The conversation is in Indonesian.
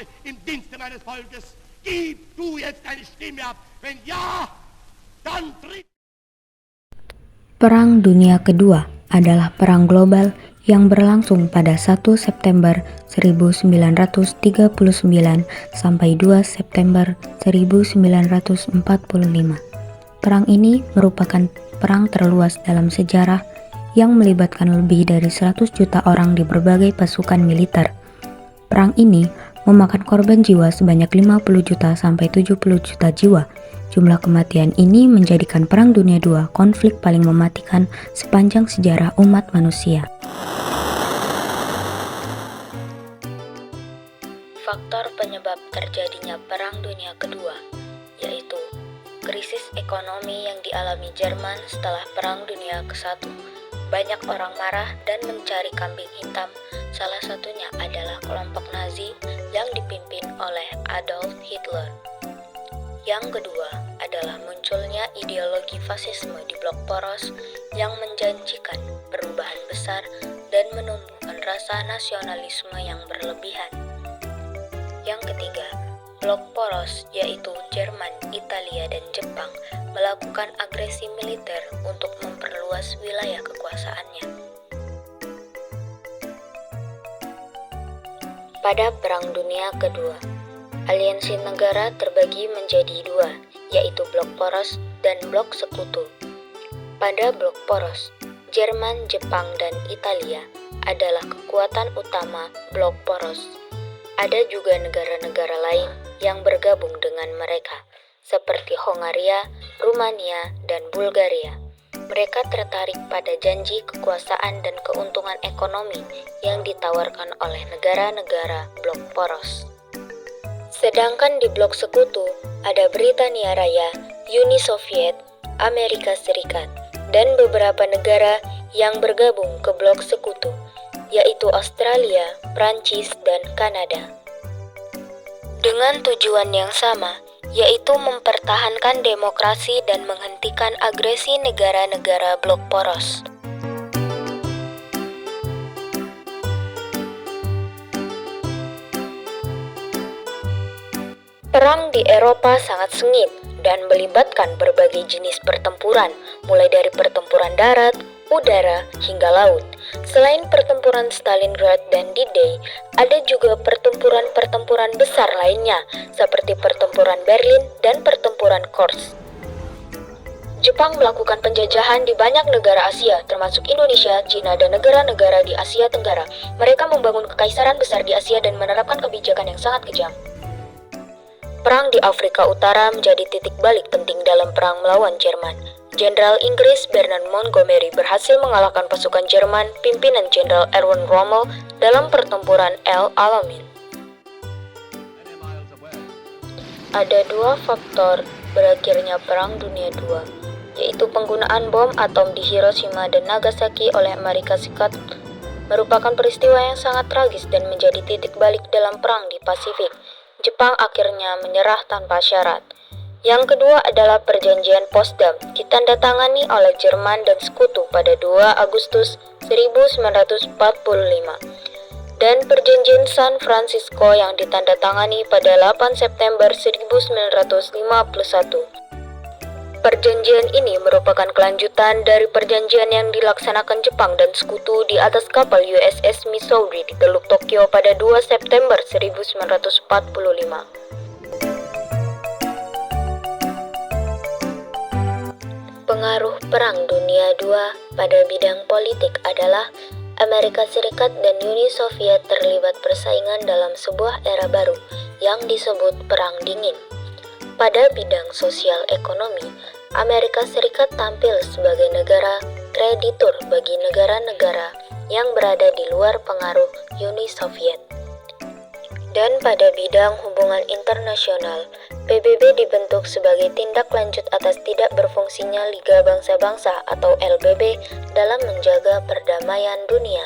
Jahre im Dienste meines Volkes. Gib du jetzt deine Stimme ab. Wenn ja, dann tritt. Perang Dunia Kedua adalah perang global yang berlangsung pada 1 September 1939 sampai 2 September 1945. Perang ini merupakan perang terluas dalam sejarah yang melibatkan lebih dari 100 juta orang di berbagai pasukan militer. Perang ini memakan korban jiwa sebanyak 50 juta sampai 70 juta jiwa. Jumlah kematian ini menjadikan Perang Dunia II konflik paling mematikan sepanjang sejarah umat manusia. Faktor penyebab terjadinya Perang Dunia Kedua yaitu krisis ekonomi yang dialami Jerman setelah Perang Dunia ke-1. Banyak orang marah dan mencari kambing hitam, salah satunya adalah kelompok Nazi yang dipimpin oleh Adolf Hitler. Yang kedua adalah munculnya ideologi fasisme di blok poros yang menjanjikan perubahan besar dan menumbuhkan rasa nasionalisme yang berlebihan. Yang ketiga, blok poros yaitu Jerman, Italia, dan Jepang melakukan agresi militer untuk memperluas wilayah kekuasaannya. Pada Perang Dunia Kedua, aliansi negara terbagi menjadi dua, yaitu blok poros dan blok sekutu. Pada blok poros, Jerman, Jepang, dan Italia adalah kekuatan utama blok poros. Ada juga negara-negara lain yang bergabung dengan mereka, seperti Hongaria, Rumania, dan Bulgaria. Mereka tertarik pada janji kekuasaan dan keuntungan ekonomi yang ditawarkan oleh negara-negara blok poros. Sedangkan di blok sekutu ada Britania Raya, Uni Soviet, Amerika Serikat, dan beberapa negara yang bergabung ke blok sekutu, yaitu Australia, Prancis, dan Kanada. Dengan tujuan yang sama, yaitu mempertahankan demokrasi dan menghentikan agresi negara-negara blok poros. Perang di Eropa sangat sengit dan melibatkan berbagai jenis pertempuran, mulai dari pertempuran darat, udara, hingga laut. Selain pertempuran Stalingrad dan D-Day, ada juga pertempuran-pertempuran besar lainnya, seperti pertempuran Berlin dan pertempuran Kurs. Jepang melakukan penjajahan di banyak negara Asia, termasuk Indonesia, Cina, dan negara-negara di Asia Tenggara. Mereka membangun kekaisaran besar di Asia dan menerapkan kebijakan yang sangat kejam. Perang di Afrika Utara menjadi titik balik penting dalam perang melawan Jerman. Jenderal Inggris Bernard Montgomery berhasil mengalahkan pasukan Jerman pimpinan Jenderal Erwin Rommel dalam pertempuran El Alamein. Ada dua faktor berakhirnya Perang Dunia II, yaitu penggunaan bom atom di Hiroshima dan Nagasaki oleh Amerika Serikat merupakan peristiwa yang sangat tragis dan menjadi titik balik dalam perang di Pasifik. Jepang akhirnya menyerah tanpa syarat. Yang kedua adalah Perjanjian Potsdam, ditandatangani oleh Jerman dan Sekutu pada 2 Agustus 1945, dan Perjanjian San Francisco yang ditandatangani pada 8 September 1951. Perjanjian ini merupakan kelanjutan dari perjanjian yang dilaksanakan Jepang dan Sekutu di atas kapal USS Missouri di Teluk Tokyo pada 2 September 1945. Pengaruh Perang Dunia II pada bidang politik adalah Amerika Serikat dan Uni Soviet terlibat persaingan dalam sebuah era baru yang disebut Perang Dingin. Pada bidang sosial ekonomi, Amerika Serikat tampil sebagai negara kreditur bagi negara-negara yang berada di luar pengaruh Uni Soviet. Dan pada bidang hubungan internasional, PBB dibentuk sebagai tindak lanjut atas tidak berfungsinya Liga Bangsa-Bangsa atau LBB dalam menjaga perdamaian dunia.